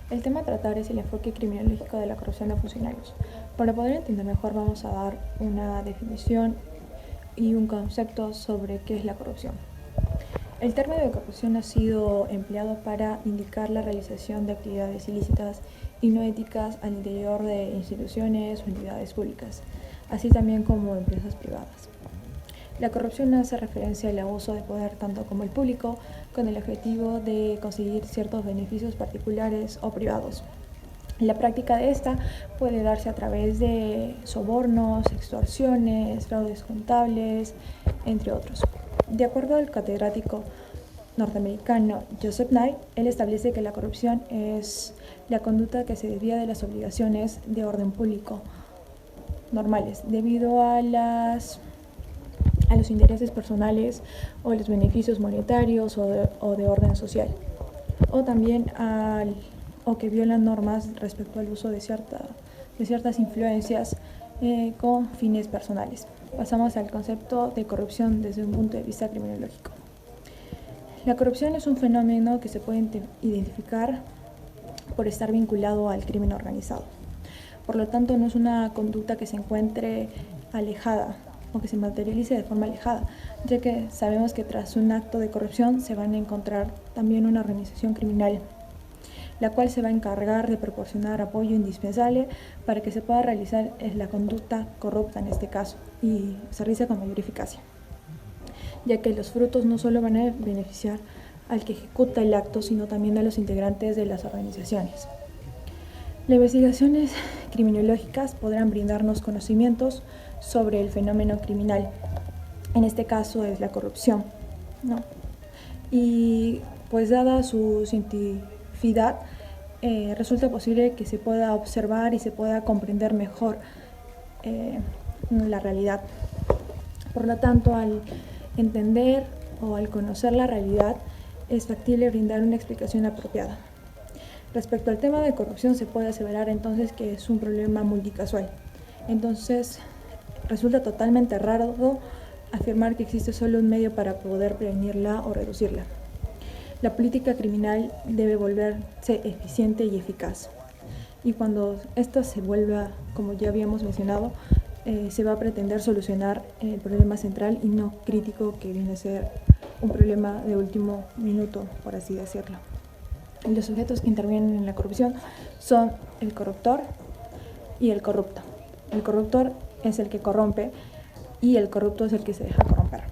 El tema a tratar es el enfoque criminológico de la corrupción de funcionarios. Para poder entender mejor vamos a dar una definición y un concepto sobre qué es la corrupción. El término de corrupción ha sido empleado para indicar la realización de actividades ilícitas y no éticas al interior de instituciones o entidades públicas, así también como empresas privadas. La corrupción hace referencia al abuso de poder tanto como el público, con el objetivo de conseguir ciertos beneficios particulares o privados. La práctica de esta puede darse a través de sobornos, extorsiones, fraudes contables, entre otros. De acuerdo al catedrático norteamericano Joseph Nye, él establece que la corrupción es la conducta que se desvía de las obligaciones de orden público normales debido a los intereses personales o los beneficios monetarios o de orden social, o también o que violan normas respecto al uso de ciertas influencias con fines personales. Pasamos al concepto de corrupción desde un punto de vista criminológico. La corrupción es un fenómeno que se puede identificar por estar vinculado al crimen organizado. Por lo tanto, no es una conducta que se encuentre alejada o que se materialice de forma alejada, ya que sabemos que tras un acto de corrupción se van a encontrar también una organización criminal, la cual se va a encargar de proporcionar apoyo indispensable para que se pueda realizar la conducta corrupta en este caso y se realice con mayor eficacia, ya que los frutos no solo van a beneficiar al que ejecuta el acto, sino también a los integrantes de las organizaciones. Las investigaciones criminológicas podrán brindarnos conocimientos sobre el fenómeno criminal, en este caso es la corrupción, ¿no? Y pues dada su cientificidad, resulta posible que se pueda observar y se pueda comprender mejor la realidad. Por lo tanto, al entender o al conocer la realidad, es factible brindar una explicación apropiada. Respecto al tema de corrupción, se puede aseverar entonces que es un problema multicasual. Entonces, resulta totalmente raro afirmar que existe solo un medio para poder prevenirla o reducirla. La política criminal debe volverse eficiente y eficaz. Y cuando esta se vuelva, como ya habíamos mencionado, se va a pretender solucionar el problema central y no crítico que viene a ser un problema de último minuto, por así decirlo. Los sujetos que intervienen en la corrupción son el corruptor y el corrupto. El corruptor es el que corrompe y el corrupto es el que se deja corromper.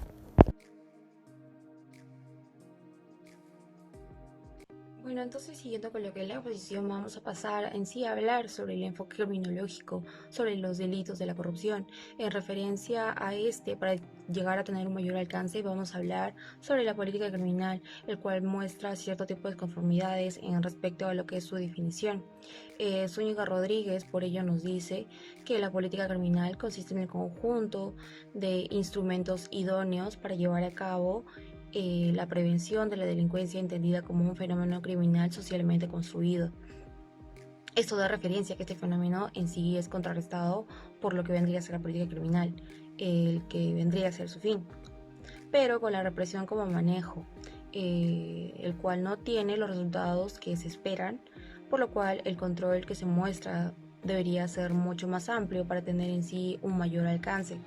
Bueno, entonces siguiendo con lo que es la oposición, vamos a pasar en sí a hablar sobre el enfoque criminológico, sobre los delitos de la corrupción. En referencia a este, para llegar a tener un mayor alcance, vamos a hablar sobre la política criminal, el cual muestra cierto tipo de conformidades en respecto a lo que es su definición. Zúñiga Rodríguez, por ello, nos dice que la política criminal consiste en el conjunto de instrumentos idóneos para llevar a cabo la prevención de la delincuencia entendida como un fenómeno criminal socialmente construido. Esto da referencia a que este fenómeno en sí es contrarrestado por lo que vendría a ser la política criminal, el que vendría a ser su fin, pero con la represión como manejo, el cual no tiene los resultados que se esperan, por lo cual el control que se muestra debería ser mucho más amplio para tener en sí un mayor alcance.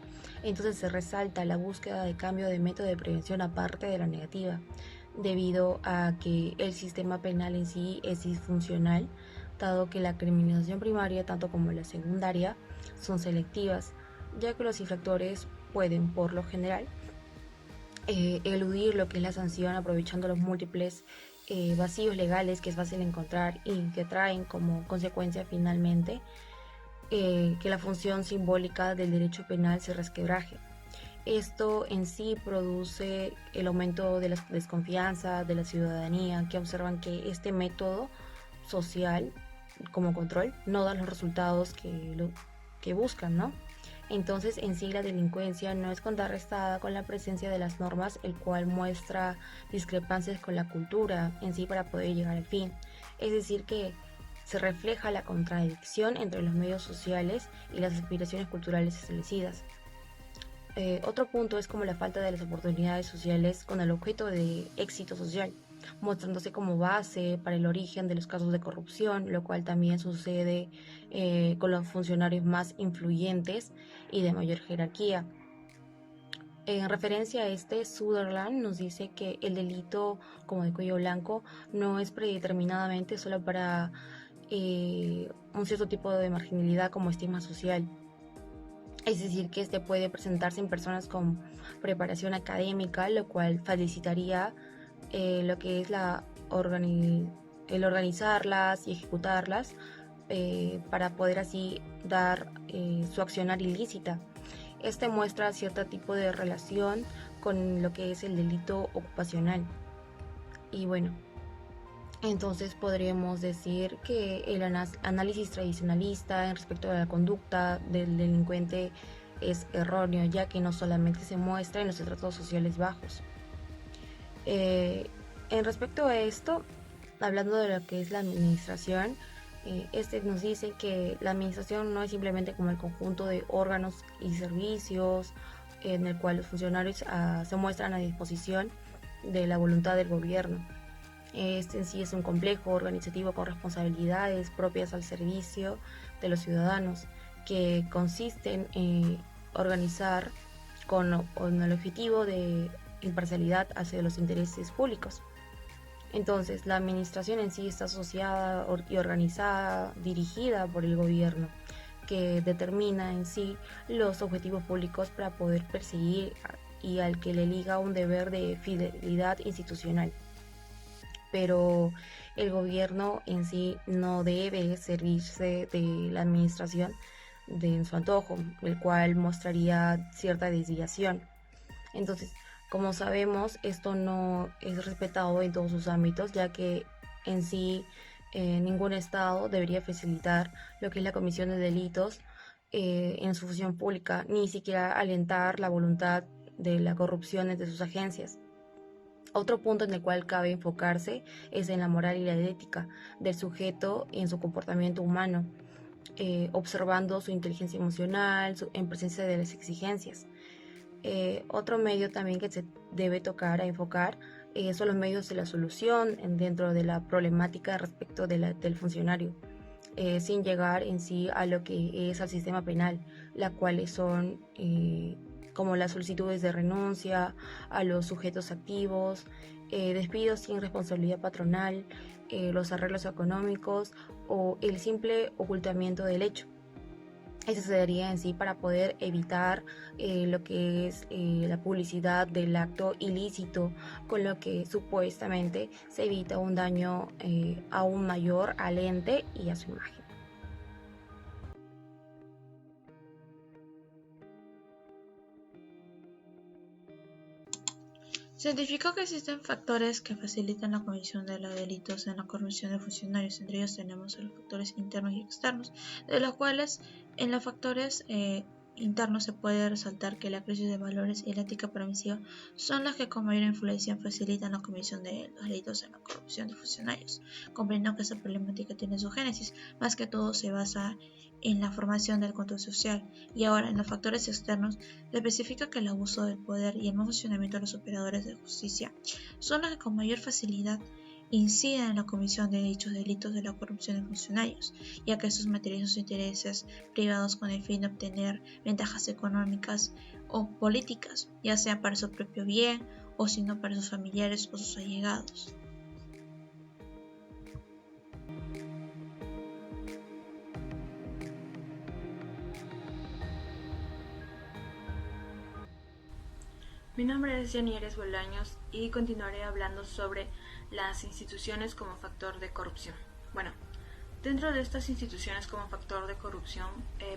Entonces se resalta la búsqueda de cambio de método de prevención aparte de la negativa, debido a que el sistema penal en sí es disfuncional, dado que la criminalización primaria tanto como la secundaria son selectivas, ya que los infractores pueden, por lo general, eludir lo que es la sanción aprovechando los múltiples vacíos legales que es fácil encontrar y que traen como consecuencia finalmente que la función simbólica del derecho penal se resquebraje. Esto en sí produce el aumento de la desconfianza de la ciudadanía, que observan que este método social como control no da los resultados que buscan, ¿no? Entonces, en sí, la delincuencia no es contrarrestada con la presencia de las normas, el cual muestra discrepancias con la cultura en sí para poder llegar al fin. Es decir, que se refleja la contradicción entre los medios sociales y las aspiraciones culturales establecidas. Otro punto es como la falta de las oportunidades sociales con el objeto de éxito social. mostrándose como base para el origen de los casos de corrupción, lo cual también sucede con los funcionarios más influyentes y de mayor jerarquía. En referencia a este, Sutherland nos dice que el delito como de cuello blanco no es predeterminadamente solo para un cierto tipo de marginalidad como estigma social. Es decir, que este puede presentarse en personas con preparación académica, lo cual facilitaría lo que es el organizarlas y ejecutarlas para poder así dar su accionar ilícita. Este muestra cierto tipo de relación con lo que es el delito ocupacional. Y bueno, entonces podríamos decir que el análisis tradicionalista en respecto a la conducta del delincuente es erróneo, ya que no solamente se muestra en los estratos sociales bajos. En respecto a esto, hablando de lo que es la administración, este nos dice que la administración no es simplemente como el conjunto de órganos y servicios en el cual los funcionarios se muestran a disposición de la voluntad del gobierno. Este en sí es un complejo organizativo con responsabilidades propias al servicio de los ciudadanos, que consisten en organizar con el objetivo de imparcialidad hacia los intereses públicos. Entonces, la administración en sí está asociada y organizada, dirigida por el gobierno, que determina en sí los objetivos públicos para poder perseguir y al que le liga un deber de fidelidad institucional. Pero el gobierno en sí no debe servirse de la administración en su antojo, el cual mostraría cierta desviación. Entonces, como sabemos, esto no es respetado en todos sus ámbitos, ya que en sí ningún Estado debería facilitar lo que es la comisión de delitos en su función pública, ni siquiera alentar la voluntad de la corrupción entre sus agencias. Otro punto en el cual cabe enfocarse es en la moral y la ética del sujeto en su comportamiento humano, observando su inteligencia emocional en presencia de las exigencias. Otro medio también que se debe tocar a enfocar son los medios de la solución dentro de la problemática respecto del funcionario, sin llegar en sí a lo que es al sistema penal, las cuales son como las solicitudes de renuncia a los sujetos activos, despidos sin responsabilidad patronal, los arreglos económicos o el simple ocultamiento del hecho. Eso se daría en sí para poder evitar lo que es la publicidad del acto ilícito, con lo que supuestamente se evita un daño aún mayor al ente y a su imagen. Se identificó que existen factores que facilitan la comisión de los delitos en la corrupción de funcionarios. Entre ellos tenemos los factores internos y externos, de los cuales en los factores internos se puede resaltar que la crisis de valores y la ética permisiva son las que con mayor influencia facilitan la comisión de los delitos en la corrupción de funcionarios. Comprendiendo que esa problemática tiene su génesis, más que todo se basa en la formación del control social. Y ahora, en los factores externos, se especifica que el abuso del poder y el mal funcionamiento de los operadores de justicia son los que con mayor facilidad inciden en la comisión de dichos delitos de la corrupción de funcionarios, ya que estos materializan sus intereses privados con el fin de obtener ventajas económicas o políticas, ya sea para su propio bien o si no para sus familiares o sus allegados. Mi nombre es Yanieres Bolaños y continuaré hablando sobre las instituciones como factor de corrupción. Bueno, dentro de estas instituciones como factor de corrupción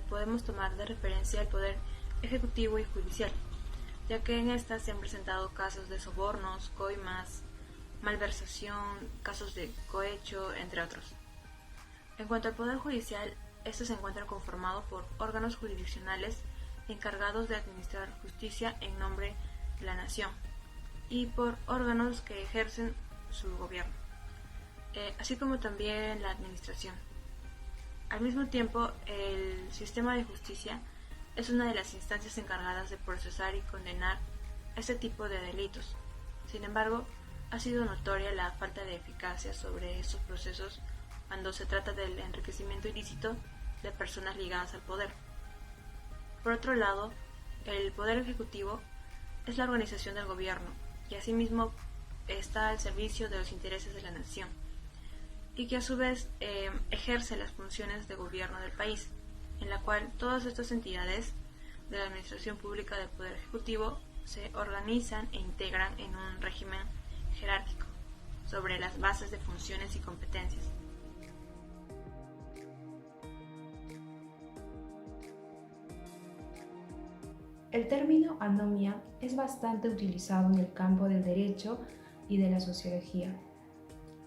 podemos tomar de referencia el poder ejecutivo y judicial, ya que en estas se han presentado casos de sobornos, coimas, malversación, casos de cohecho, entre otros. En cuanto al poder judicial, este se encuentra conformado por órganos jurisdiccionales encargados de administrar justicia en nombre de la nación y por órganos que ejercen su gobierno, así como también la administración. Al mismo tiempo, el sistema de justicia es una de las instancias encargadas de procesar y condenar este tipo de delitos. Sin embargo, ha sido notoria la falta de eficacia sobre estos procesos cuando se trata del enriquecimiento ilícito de personas ligadas al poder. Por otro lado, el Poder Ejecutivo es la organización del gobierno y asimismo está al servicio de los intereses de la nación y que a su vez ejerce las funciones de gobierno del país, en la cual todas estas entidades de la administración pública del Poder Ejecutivo se organizan e integran en un régimen jerárquico sobre las bases de funciones y competencias. El término anomia es bastante utilizado en el campo del derecho y de la sociología.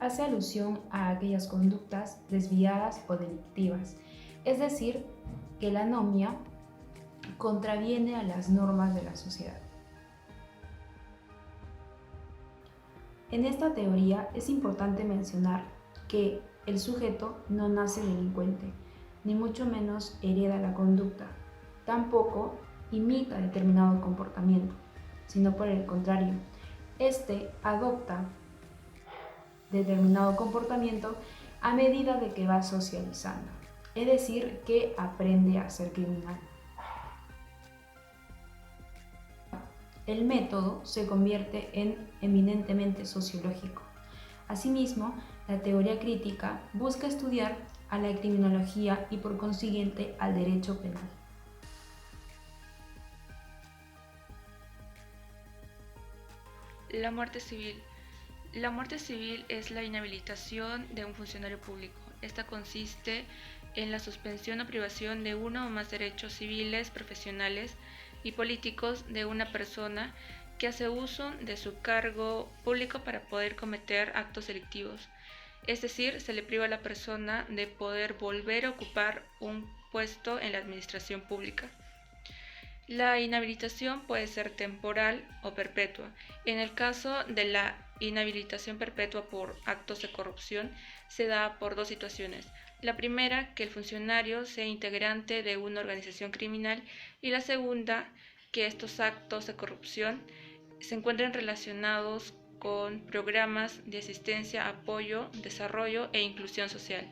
Hace alusión a aquellas conductas desviadas o delictivas, es decir, que la anomia contraviene a las normas de la sociedad. En esta teoría es importante mencionar que el sujeto no nace delincuente, ni mucho menos hereda la conducta, tampoco imita determinado comportamiento, sino por el contrario, éste adopta determinado comportamiento a medida de que va socializando, es decir, que aprende a ser criminal. El método se convierte en eminentemente sociológico. Asimismo, la teoría crítica busca estudiar a la criminología y por consiguiente al derecho penal. La muerte civil. La muerte civil es la inhabilitación de un funcionario público. Esta consiste en la suspensión o privación de uno o más derechos civiles, profesionales y políticos de una persona que hace uso de su cargo público para poder cometer actos delictivos. Es decir, se le priva a la persona de poder volver a ocupar un puesto en la administración pública. La inhabilitación puede ser temporal o perpetua. En el caso de la inhabilitación perpetua por actos de corrupción, se da por dos situaciones. La primera, que el funcionario sea integrante de una organización criminal, y la segunda, que estos actos de corrupción se encuentren relacionados con programas de asistencia, apoyo, desarrollo e inclusión social.